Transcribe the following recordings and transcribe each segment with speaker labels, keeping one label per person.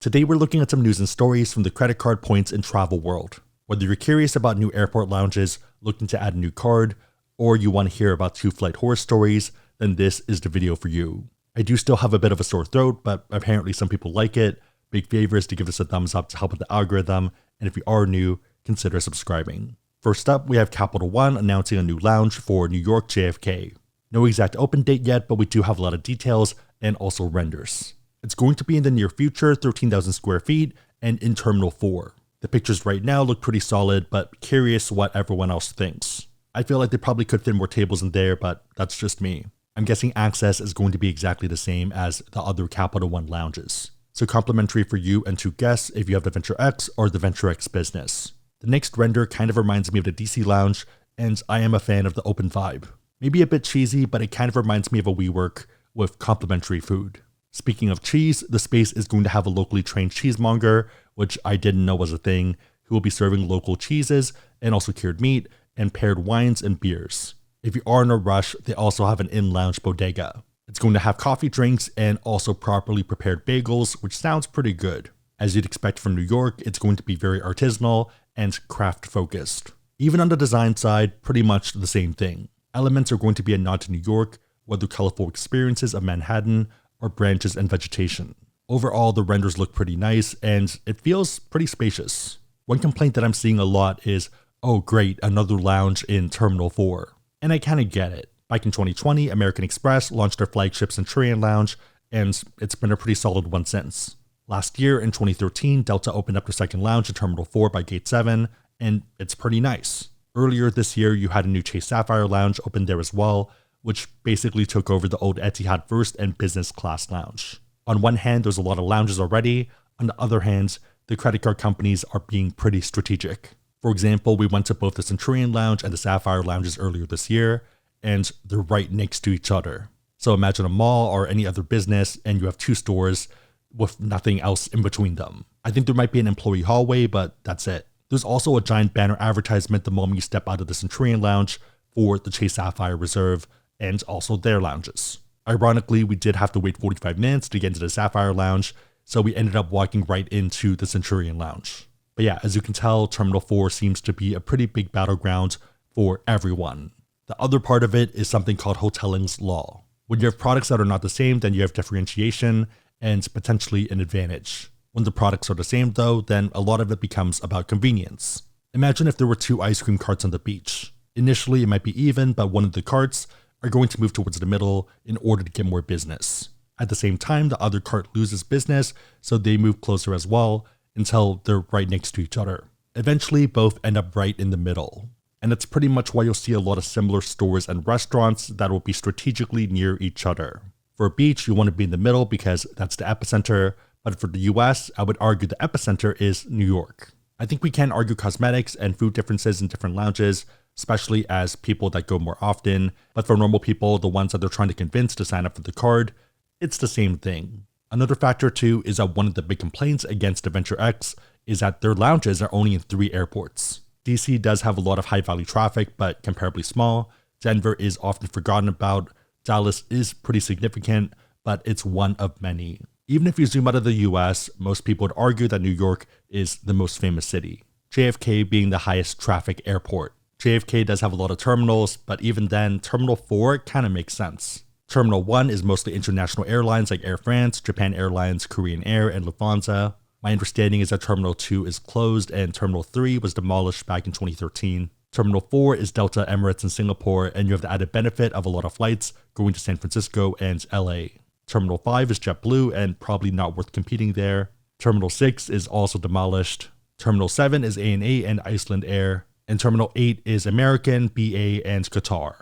Speaker 1: Today we're looking at some news and stories from the credit card points and travel world. Whether you're curious about new airport lounges, looking to add a new card, or you want to hear about 2 flight horror stories, then this is the video for you. I do still have a bit of a sore throat, but apparently some people like it. Big favor is to give this a thumbs up to help with the algorithm, and if you are new, consider subscribing. First up, we have Capital One announcing a new lounge for New York JFK. No exact open date yet, but we do have a lot of details and also renders. It's going to be in the near future, 13,000 square feet, and in Terminal 4. The pictures right now look pretty solid, but curious what everyone else thinks. I feel like they probably could fit more tables in there, but that's just me. I'm guessing access is going to be exactly the same as the other Capital One lounges. So complimentary for you and 2 guests if you have the Venture X or the Venture X business. The next render kind of reminds me of the DC lounge, and I am a fan of the open vibe. Maybe a bit cheesy, but it kind of reminds me of a WeWork with complimentary food. Speaking of cheese, the space is going to have a locally trained cheesemonger, which I didn't know was a thing, who will be serving local cheeses and also cured meat and paired wines and beers. If you are in a rush, they also have an in-lounge bodega. It's going to have coffee drinks and also properly prepared bagels, which sounds pretty good. As you'd expect from New York, it's going to be very artisanal and craft focused. Even on the design side, pretty much the same thing. Elements are going to be a nod to New York, whether colorful experiences of Manhattan or branches and vegetation. Overall, the renders look pretty nice and it feels pretty spacious. One complaint that I'm seeing a lot is, oh great, another lounge in Terminal 4. And I kinda get it. Back in 2020, American Express launched their flagship Centurion Lounge, and it's been a pretty solid one since. Last year, in 2013, Delta opened up their second lounge in Terminal 4 by Gate 7, and it's pretty nice. Earlier this year, you had a new Chase Sapphire Lounge open there as well, which basically took over the old Etihad First and Business Class Lounge. On one hand, there's a lot of lounges already. On the other hand, the credit card companies are being pretty strategic. For example, we went to both the Centurion Lounge and the Sapphire Lounges earlier this year, and they're right next to each other. So imagine a mall or any other business, and you have 2 stores with nothing else in between them. I think there might be an employee hallway, but that's it. There's also a giant banner advertisement the moment you step out of the Centurion Lounge for the Chase Sapphire Reserve and also their lounges. Ironically, we did have to wait 45 minutes to get into the Sapphire Lounge, so we ended up walking right into the Centurion Lounge. But yeah, as you can tell, Terminal 4 seems to be a pretty big battleground for everyone. The other part of it is something called hotelling's law. When you have products that are not the same, then you have differentiation and potentially an advantage. When the products are the same though, then a lot of it becomes about convenience. Imagine if there were 2 ice cream carts on the beach. Initially it might be even, but one of the carts are going to move towards the middle in order to get more business. At the same time, the other cart loses business, so they move closer as well until they're right next to each other. Eventually, both end up right in the middle. And that's pretty much why you'll see a lot of similar stores and restaurants that will be strategically near each other. For a beach, you want to be in the middle because that's the epicenter, but for the US, I would argue the epicenter is New York. I think we can argue cosmetics and food differences in different lounges, especially as people that go more often, but for normal people, the ones that they're trying to convince to sign up for the card, it's the same thing. Another factor too is that one of the big complaints against the Venture X is that their lounges are only in 3 airports. DC does have a lot of high value traffic, but comparably small. Denver is often forgotten about. Dallas is pretty significant, but it's one of many. Even if you zoom out of the US, most people would argue that New York is the most famous city, JFK being the highest traffic airport. JFK does have a lot of terminals, but even then, Terminal 4 kind of makes sense. Terminal 1 is mostly international airlines like Air France, Japan Airlines, Korean Air, and Lufthansa. My understanding is that Terminal 2 is closed and Terminal 3 was demolished back in 2013. Terminal 4 is Delta, Emirates, and Singapore, and you have the added benefit of a lot of flights going to San Francisco and LA. Terminal 5 is JetBlue and probably not worth competing there. Terminal 6 is also demolished. Terminal 7 is ANA and Iceland Air. And Terminal 8 is American, BA, and Qatar.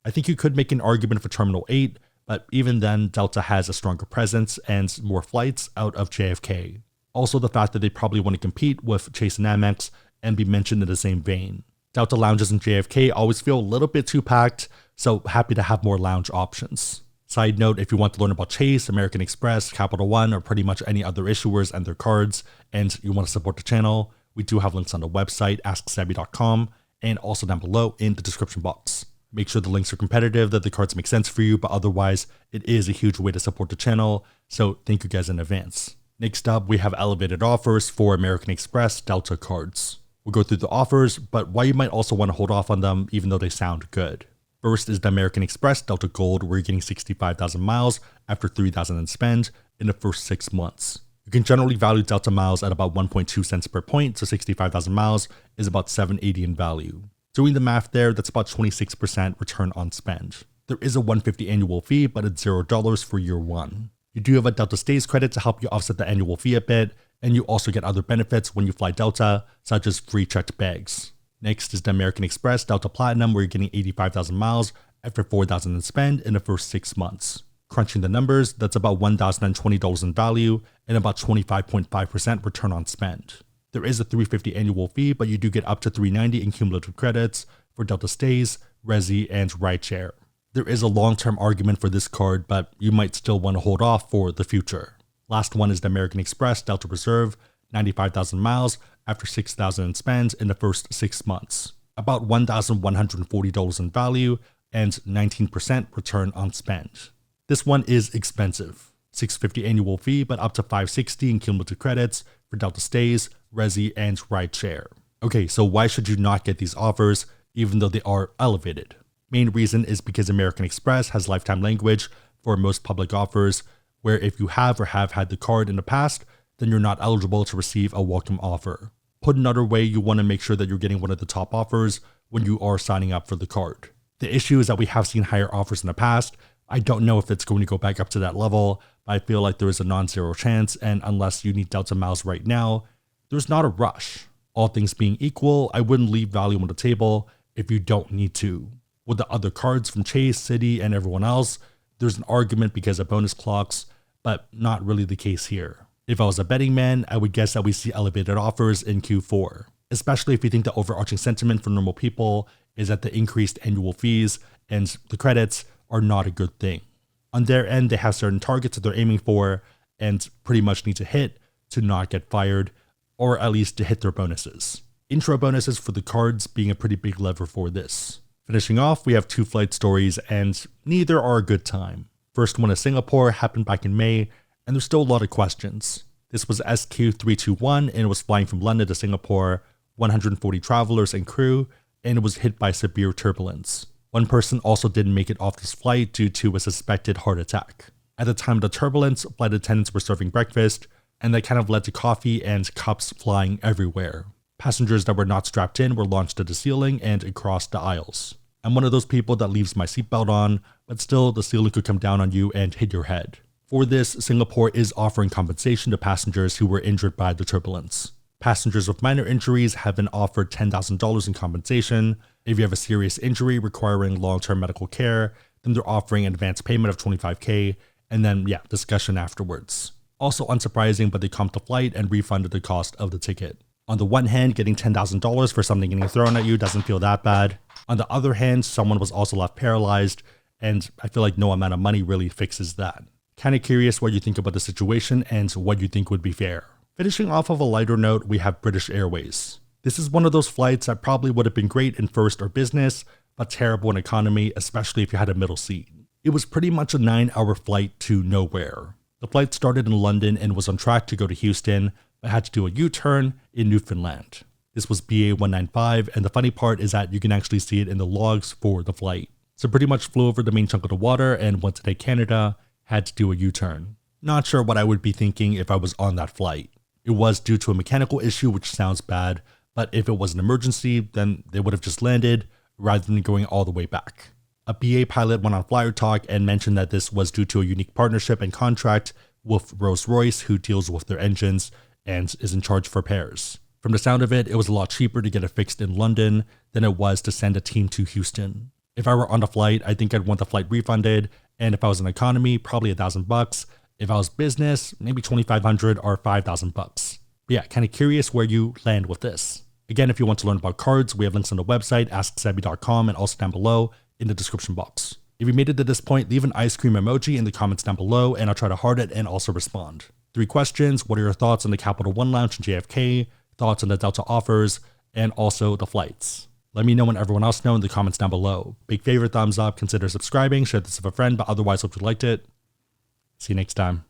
Speaker 1: I think you could make an argument for Terminal 8, but even then, Delta has a stronger presence and more flights out of JFK. Also, the fact that they probably want to compete with Chase and Amex and be mentioned in the same vein. Delta lounges in JFK always feel a little bit too packed, so happy to have more lounge options. Side note, if you want to learn about Chase, American Express, Capital One, or pretty much any other issuers and their cards, and you want to support the channel, we do have links on the website, asksabby.com, and also down below in the description box. Make sure the links are competitive, that the cards make sense for you, but otherwise, it is a huge way to support the channel, so thank you guys in advance. Next up, we have elevated offers for American Express Delta cards. We'll go through the offers, but why you might also want to hold off on them even though they sound good. First is the American Express Delta Gold, where you're getting 65,000 miles after 3,000 in spend in the first 6 months. You can generally value Delta miles at about 1.2 cents per point, so 65,000 miles is about $7.80 in value. Doing the math there, that's about 26% return on spend. There is a $150 annual fee, but it's $0 for year one. You do have a Delta Stays credit to help you offset the annual fee a bit, and you also get other benefits when you fly Delta, such as free checked bags. Next is the American Express Delta Platinum, where you're getting 85,000 miles after 4,000 in spend in the first 6 months. Crunching the numbers, that's about $1,020 in value and about 25.5% return on spend. There is a $350 annual fee, but you do get up to $390 in cumulative credits for Delta Stays, Resi, and Rideshare. There is a long-term argument for this card, but you might still want to hold off for the future. Last one is the American Express Delta Reserve, 95,000 miles after 6,000 in spend in the first 6 months. About $1,140 in value and 19% return on spend. This one is expensive. $650 annual fee, but up to $560 in cumulative credits for Delta Stays, Resi, and Rideshare. Okay, so why should you not get these offers even though they are elevated? Main reason is because American Express has lifetime language for most public offers, where if you have or have had the card in the past, then you're not eligible to receive a welcome offer. Put another way, you want to make sure that you're getting one of the top offers when you are signing up for the card. The issue is that we have seen higher offers in the past. I don't know if it's going to go back up to that level, but I feel like there is a non-zero chance, and unless you need Delta miles right now, there's not a rush. All things being equal, I wouldn't leave value on the table if you don't need to. With the other cards from Chase, Citi, and everyone else, there's an argument because of bonus clocks, but not really the case here. If I was a betting man, I would guess that we see elevated offers in Q4, especially if you think the overarching sentiment for normal people is that the increased annual fees and the credits are not a good thing. On their end, they have certain targets that they're aiming for and pretty much need to hit to not get fired, or at least to hit their bonuses. Intro bonuses for the cards being a pretty big lever for this. Finishing off, we have 2 flight stories, and neither are a good time. First one is Singapore, happened back in May, and there's still a lot of questions. This was SQ321, and it was flying from London to Singapore, 140 travelers and crew, and it was hit by severe turbulence. One person also didn't make it off this flight due to a suspected heart attack. At the time of the turbulence, flight attendants were serving breakfast, and that kind of led to coffee and cups flying everywhere. Passengers that were not strapped in were launched to the ceiling and across the aisles. I'm one of those people that leaves my seatbelt on, but still the ceiling could come down on you and hit your head. For this, Singapore is offering compensation to passengers who were injured by the turbulence. Passengers with minor injuries have been offered $10,000 in compensation. If you have a serious injury requiring long-term medical care, then they're offering an advance payment of $25,000, and then discussion afterwards. Also unsurprising, but they comped the flight and refunded the cost of the ticket. On the one hand, getting $10,000 for something getting thrown at you doesn't feel that bad. On the other hand, someone was also left paralyzed, and I feel like no amount of money really fixes that. Kind of curious what you think about the situation and what you think would be fair. Finishing off of a lighter note, we have British Airways. This is one of those flights that probably would have been great in first or business, but terrible in economy, especially if you had a middle seat. It was pretty much a 9-hour flight to nowhere. The flight started in London and was on track to go to Houston, but had to do a U-turn in Newfoundland. This was BA195, and the funny part is that you can actually see it in the logs for the flight. So pretty much flew over the main chunk of the water and once it hit Canada, had to do a U-turn. Not sure what I would be thinking if I was on that flight. It was due to a mechanical issue, which sounds bad, but if it was an emergency, then they would have just landed rather than going all the way back. A BA pilot went on Flyer Talk and mentioned that this was due to a unique partnership and contract with Rolls-Royce, who deals with their engines and is in charge for repairs. From the sound of it, it was a lot cheaper to get it fixed in London than it was to send a team to Houston. If I were on the flight, I think I'd want the flight refunded, and if I was in economy, probably $1,000. If I was business, maybe $2,500 or $5,000. But yeah, kind of curious where you land with this. Again, if you want to learn about cards, we have links on the website, asksabby.com, and also down below in the description box. If you made it to this point, leave an ice cream emoji in the comments down below, and I'll try to heart it and also respond. 3 questions: what are your thoughts on the Capital One Lounge in JFK, thoughts on the Delta offers, and also the flights? Let me know and everyone else know in the comments down below. Big favorite, thumbs up, consider subscribing, share this with a friend, but otherwise hope you liked it. See you next time.